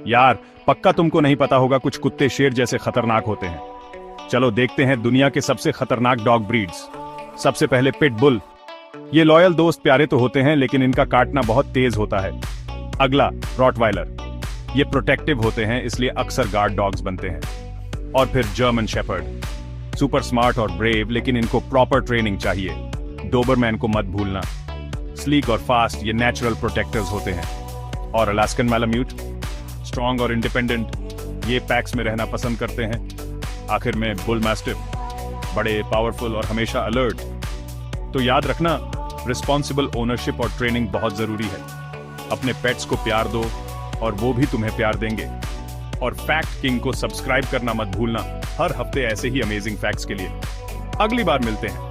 यार पक्का तुमको नहीं पता होगा, कुछ कुत्ते शेर जैसे खतरनाक होते हैं। चलो देखते हैं दुनिया के सबसे खतरनाक डॉग ब्रीड्स। सबसे पहले पिट बुल। ये लॉयल दोस्त प्यारे तो होते हैं, लेकिन इनका काटना बहुत तेज होता है। अगला रॉटवाइलर। ये प्रोटेक्टिव होते हैं, इसलिए अक्सर गार्ड डॉग्स बनते हैं। और फिर जर्मन शेफर्ड। सुपर स्मार्ट और ब्रेव, लेकिन इनको प्रॉपर ट्रेनिंग चाहिए। डोबरमैन को मत भूलना। स्लीक और फास्ट, ये नेचुरल प्रोटेक्टर्स होते हैं। और अलास्कन मैलाम्यूट, स्ट्रॉन्ग और इंडिपेंडेंट, ये पैक्स में रहना पसंद करते हैं। आखिर में बुल मैस्टिफ, बड़े, पावरफुल और हमेशा अलर्ट। तो याद रखना, रिस्पॉन्सिबल ओनरशिप और ट्रेनिंग बहुत जरूरी है। अपने पेट्स को प्यार दो और वो भी तुम्हें प्यार देंगे। और फैक्ट किंग को सब्सक्राइब करना मत भूलना, हर हफ्ते ऐसे ही अमेजिंग फैक्ट्स के लिए। अगली बार मिलते हैं।